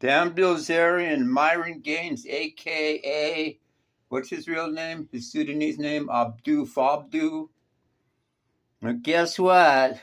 danbilzerian Myron Gaines, a.k.a. what's his real name? His Sudanese name? Abdu Fabdu. Well, guess what?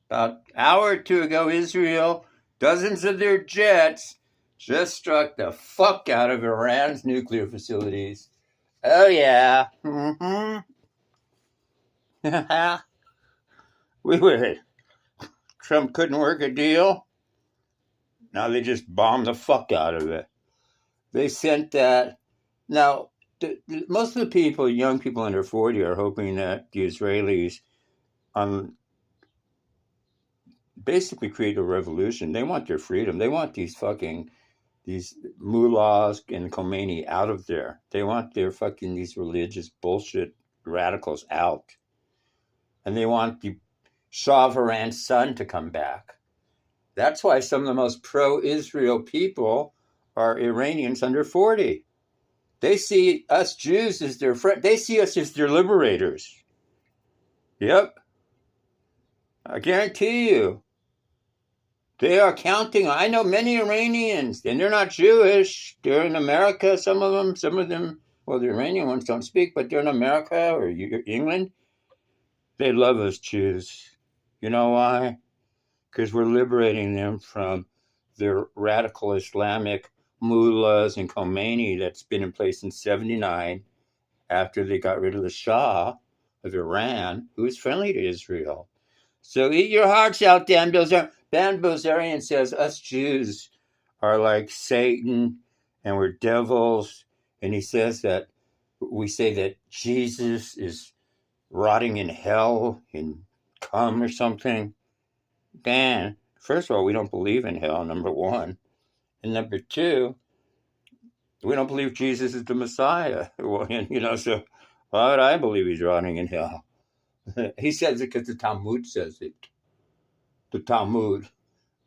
About an hour or two ago, Israel, dozens of their jets just struck the fuck out of Iran's nuclear facilities. Oh, yeah. Mm-hmm. We were. Trump couldn't work a deal. Now they just bombed the fuck out of it. They sent that. Now, most of the people, young people under 40, are hoping that the Israelis basically create a revolution. They want their freedom. They want these mullahs and Khomeini out of there. They want these religious bullshit radicals out. And they want the Shah of Iran's son to come back. That's why some of the most pro-Israel people are Iranians under 40. They see us Jews as their friend. They see us as their liberators. Yep. I guarantee you. They are counting. I know many Iranians, and they're not Jewish. They're in America, some of them. Well, the Iranian ones don't speak, but they're in America or England. They love us Jews. You know why? Because we're liberating them from their radical Islamic mullahs and Khomeini that's been in place since 1979 after they got rid of the Shah of Iran, who was friendly to Israel. So eat your hearts out, Dan Bilzerian. Dan Bilzerian says us Jews are like Satan and we're devils. And he says that we say that Jesus is rotting in hell in cum or something. Dan, first of all, we don't believe in hell, number one. And number two, we don't believe Jesus is the Messiah. Well, so why would I believe he's rotting in hell? He says it because the Talmud says it. The Talmud.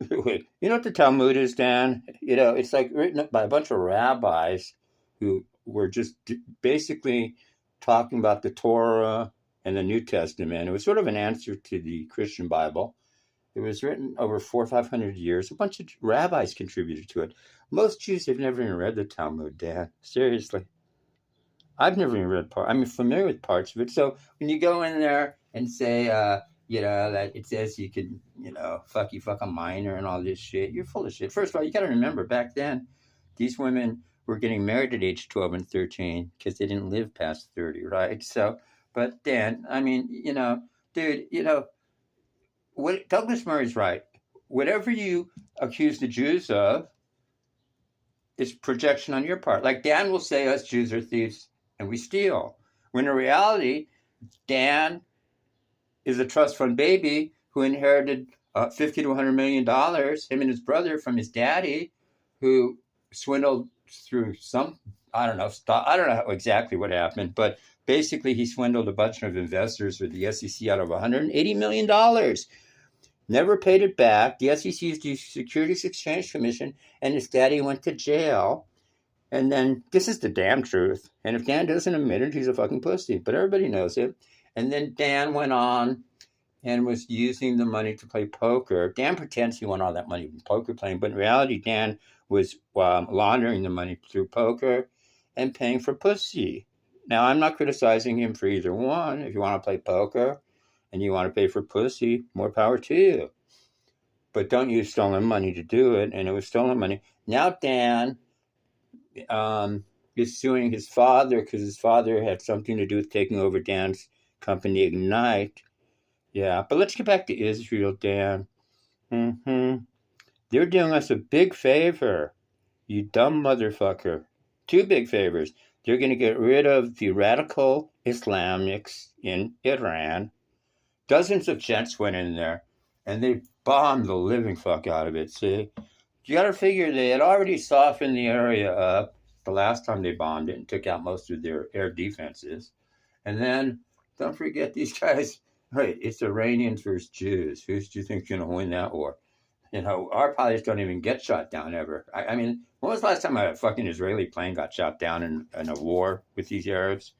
You know what the Talmud is, Dan? It's like written up by a bunch of rabbis who were just basically talking about the Torah and the New Testament. It was sort of an answer to the Christian Bible. It was written over 400 or 500 years. A bunch of rabbis contributed to it. Most Jews have never even read the Talmud, Dan. Seriously. I've never even read I'm familiar with parts of it. So when you go in there and say, that it says you can, fuck a minor and all this shit, you're full of shit. First of all, you got to remember back then, these women were getting married at age 12 and 13 because they didn't live past 30, right? So, but Dan, dude, what Douglas Murray's right. Whatever you accuse the Jews of is projection on your part. Like Dan will say us Jews are thieves and we steal. When in reality, Dan is a trust fund baby who inherited $50 to $100 million, him and his brother, from his daddy, who swindled through I don't know exactly what happened, but basically he swindled a bunch of investors with the SEC out of $180 million. Never paid it back. The SEC is the Securities Exchange Commission, and his daddy went to jail. And then, this is the damn truth. And if Dan doesn't admit it, he's a fucking pussy. But everybody knows it. And then Dan went on and was using the money to play poker. Dan pretends he won all that money from poker playing, but in reality, Dan was laundering the money through poker and paying for pussy. Now, I'm not criticizing him for either one. If you want to play poker and you want to pay for pussy, more power to you. But don't use stolen money to do it. And it was stolen money. Now Dan is suing his father because his father had something to do with taking over Dan's company, Ignite. Yeah, but let's get back to Israel, Dan. They're doing us a big favor, you dumb motherfucker. Two big favors. They're going to get rid of the radical Islamics in Iran. Dozens of jets went in there, and they bombed the living fuck out of it, see? You got to figure they had already softened the area up the last time they bombed it and took out most of their air defenses. And then, don't forget these guys, right, it's Iranians versus Jews. Who do you think's going to win that war? Our pilots don't even get shot down ever. I mean, when was the last time a fucking Israeli plane got shot down in a war with these Arabs?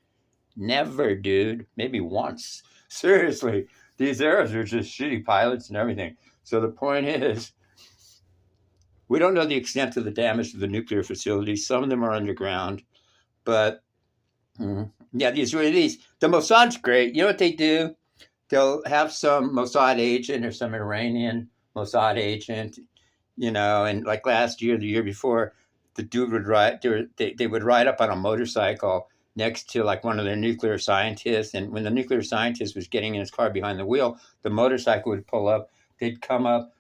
Never, dude. Maybe once. Seriously, these Arabs are just shitty pilots and everything. So the point is, We don't know the extent of the damage to the nuclear facilities. Some of them are underground. But, yeah, the Israelis, the Mossad's great. You know what they do? They'll have some Mossad agent or some Iranian Mossad agent, and like last year, the year before, the dude would ride, they would ride up on a motorcycle next to like one of their nuclear scientists. And when the nuclear scientist was getting in his car behind the wheel, the motorcycle would pull up. They'd come up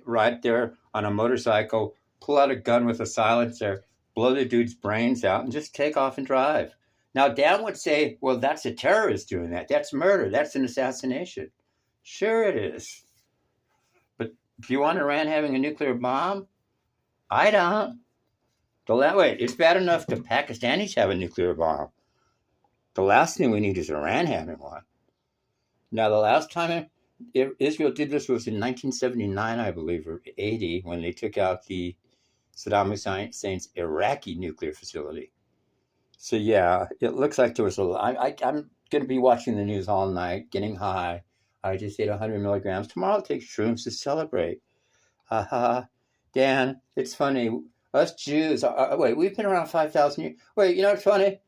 right there on a motorcycle, pull out a gun with a silencer, blow the dude's brains out, and just take off and drive. Now, Dan would say, well, that's a terrorist doing that. That's murder. That's an assassination. Sure it is. But do you want Iran having a nuclear bomb? I don't. Wait, it's bad enough the Pakistanis have a nuclear bomb. The last thing we need is Iran having one. Now, the last time Israel did this was in 1979, I believe, or 80, when they took out the Saddam Hussein's Iraqi nuclear facility. So, yeah, it looks like there was a lot. I'm going to be watching the news all night, getting high. I just ate 100 milligrams. Tomorrow I'll take shrooms to celebrate. Dan, it's funny. Us Jews, we've been around 5,000 years. Wait, you know what's funny?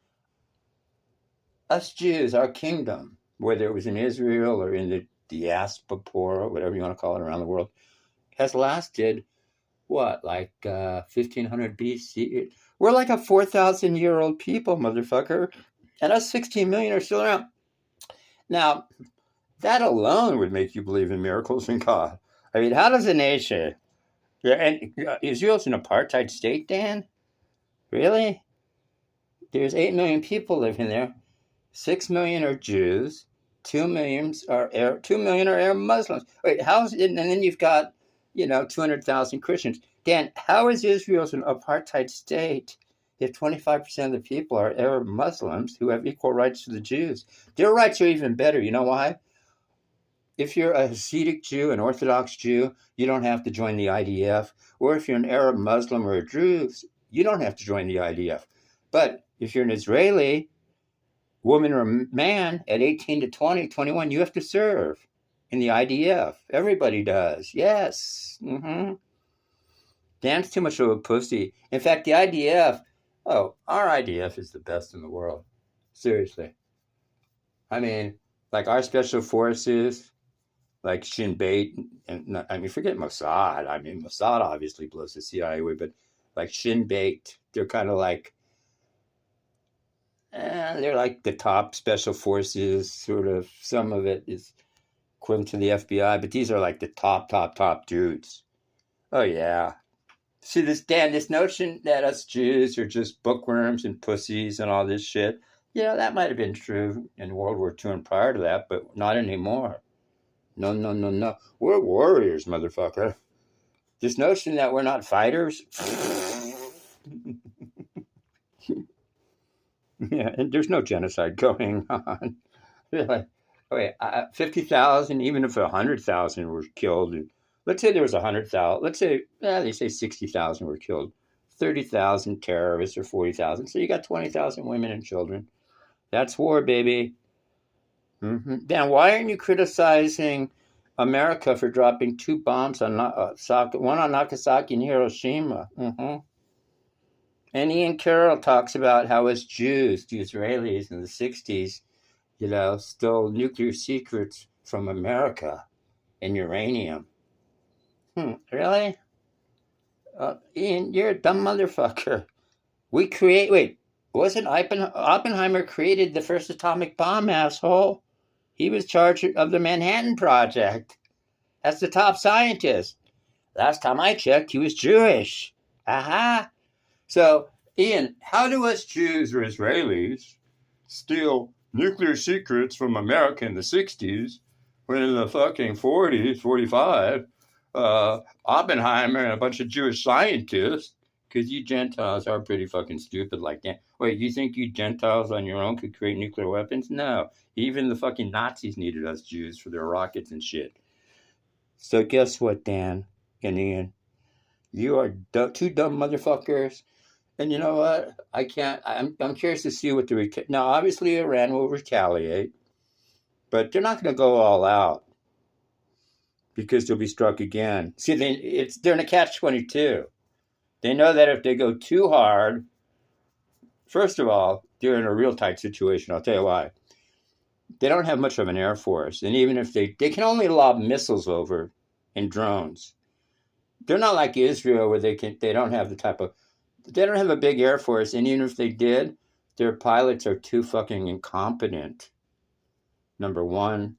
Us Jews, our kingdom, whether it was in Israel or in the diaspora, whatever you want to call it, around the world, has lasted, like 1500 BC? We're like a 4,000-year-old people, motherfucker. And us 16 million are still around. Now, that alone would make you believe in miracles and God. I mean, how does a nation... Yeah, and Israel's an apartheid state, Dan? Really? There's 8 million people living there. 6 million are Jews. 2 million are Arab Muslims. Wait, how's it? And then you've got, 200,000 Christians. Dan, how is Israel an apartheid state if 25% of the people are Arab Muslims who have equal rights to the Jews? Their rights are even better. You know why? If you're a Hasidic Jew, an Orthodox Jew, you don't have to join the IDF. Or if you're an Arab Muslim or a Druze, you don't have to join the IDF. But if you're an Israeli, woman or man, at 18 to 20, 21, you have to serve in the IDF. Everybody does. Yes. Dan's too much of a pussy. In fact, the IDF, our IDF is the best in the world. Seriously. I mean, like our special forces, like Shin Bet, and forget Mossad. I mean, Mossad obviously blows the CIA away, but like Shin Bet, they're kind of like, they're like the top special forces, sort of. Some of it is equivalent to the FBI, but these are like the top dudes. Oh, yeah. See, this notion that us Jews are just bookworms and pussies and all this shit, that might have been true in World War II and prior to that, but not anymore. No. We're warriors, motherfucker. This notion that we're not fighters. Yeah, and there's no genocide going on. Like, 50,000, even if 100,000 were killed, let's say there was 100,000, let's say, they say 60,000 were killed, 30,000 terrorists or 40,000, so you got 20,000 women and children. That's war, baby. Dan, why aren't you criticizing America for dropping 2 bombs on one on Nagasaki and Hiroshima? And Ian Carroll talks about how as Jews, the Israelis in the 60s, stole nuclear secrets from America and uranium. Really? Ian, you're a dumb motherfucker. Wasn't Oppenheimer created the first atomic bomb, asshole? He was charged of the Manhattan Project. That's the top scientist. Last time I checked, he was Jewish. Aha. So, Ian, how do us Jews or Israelis steal nuclear secrets from America in the 60s when in the fucking 40s, 45, Oppenheimer and a bunch of Jewish scientists, because you Gentiles are pretty fucking stupid like that. Wait, you think you Gentiles on your own could create nuclear weapons? No. Even the fucking Nazis needed us Jews for their rockets and shit. So guess what, Dan and Ian? You are two dumb motherfuckers. And you know what? I'm curious to see what now, obviously Iran will retaliate, but they're not going to go all out because they'll be struck again. See, they're in a catch-22. They know that if they go too hard, first of all, they're in a real tight situation. I'll tell you why. They don't have much of an air force, and even if they can only lob missiles over and drones. They're not like Israel where they don't have the type of they don't have a big air force, and even if they did, their pilots are too fucking incompetent. Number one,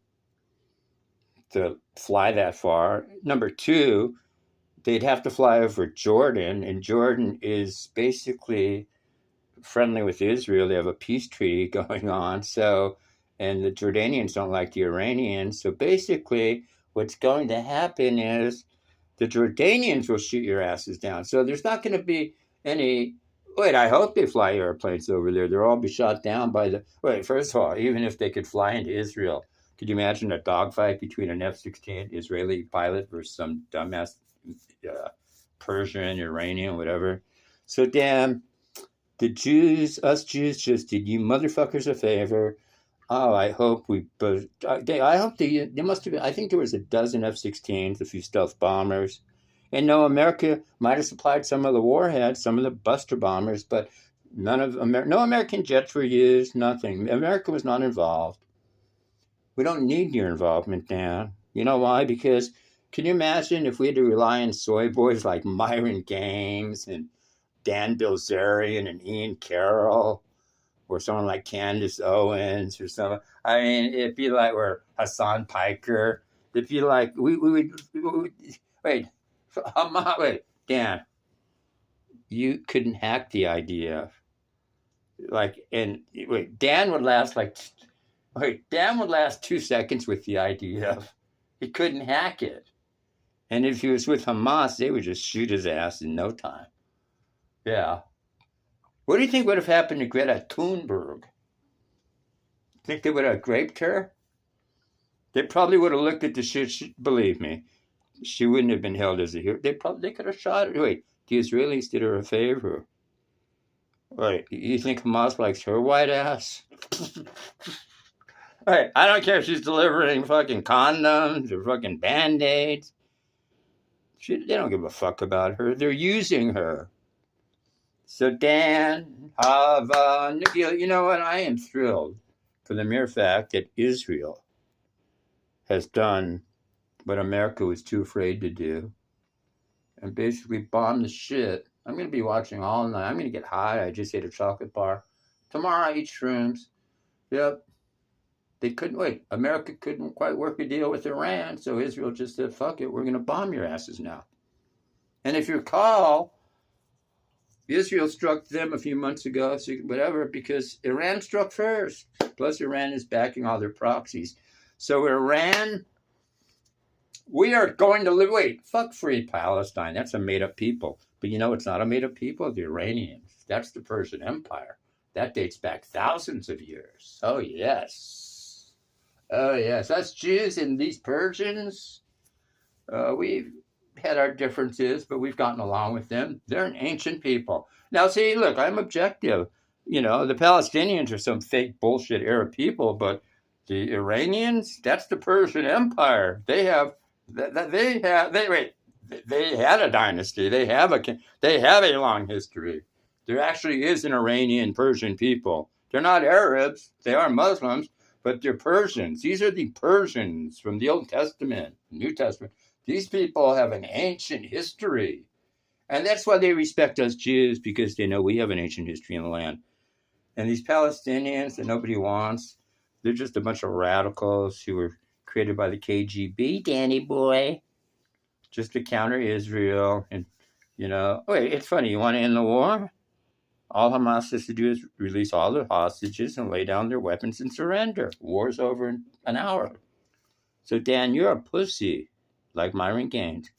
to fly that far. Number two, they'd have to fly over Jordan, and Jordan is basically friendly with Israel. They have a peace treaty going on, so and the Jordanians don't like the Iranians. So basically, what's going to happen is the Jordanians will shoot your asses down. So there's not going to be any. Wait, I hope they fly airplanes over there. They'll all be shot down by the. Wait, first of all, even if they could fly into Israel, could you imagine a dogfight between an F-16 Israeli pilot versus some dumbass Persian, Iranian, whatever? So damn, the Jews, us Jews, just did you motherfuckers a favor. Oh, I hope we. But I hope there must have been. I think there was a dozen F-16s, a few stealth bombers, and no, America might have supplied some of the warheads, some of the Buster bombers, but no American jets were used. Nothing. America was not involved. We don't need your involvement, Dan. You know why? Because can you imagine if we had to rely on soy boys like Myron Gaines and Dan Bilzerian and Ian Carroll? Or someone like Candace Owens or someone. I mean, it'd be like, or Hassan Piker. It'd be like, we would, wait, Dan, you couldn't hack the IDF. Like, and wait, Dan would last 2 seconds with the IDF. He couldn't hack it. And if he was with Hamas, they would just shoot his ass in no time. Yeah. What do you think would have happened to Greta Thunberg? Think they would have raped her? They probably would have looked at the shit. Believe me, she wouldn't have been held as a hero. They could have shot her. Wait, the Israelis did her a favor. Wait, you think Hamas likes her white ass? Wait, I don't care if she's delivering fucking condoms or fucking Band-Aids. They don't give a fuck about her. They're using her. So Dan, you know what? I am thrilled for the mere fact that Israel has done what America was too afraid to do and basically bombed the shit. I'm going to be watching all night. I'm going to get high. I just ate a chocolate bar. Tomorrow I eat shrooms. Yep. They couldn't wait. America couldn't quite work a deal with Iran, so Israel just said, fuck it, we're going to bomb your asses now. And if you recall, Israel struck them a few months ago, so whatever, because Iran struck first. Plus, Iran is backing all their proxies. So Iran, we are going to live. Wait, fuck free Palestine. That's a made-up people. But you know it's not a made-up people? The Iranians. That's the Persian Empire. That dates back thousands of years. Oh, yes. Oh, yes. Us Jews and these Persians, we've had our differences, but we've gotten along with them. They're an ancient people. Now, see, look, I'm objective. You know, the Palestinians are some fake bullshit Arab people, but the Iranians, that's the Persian Empire. They had a dynasty. They have a long history. There actually is an Iranian Persian people. They're not Arabs. They are Muslims, but they're Persians. These are the Persians from the Old Testament, New Testament. These people have an ancient history. And that's why they respect us Jews, because they know we have an ancient history in the land. And these Palestinians that nobody wants, they're just a bunch of radicals who were created by the KGB, Danny boy, just to counter Israel. And, you know, wait, it's funny. You want to end the war? All Hamas has to do is release all their hostages and lay down their weapons and surrender. War's over in an hour. So, Dan, you're a pussy. Like Myron Gaines.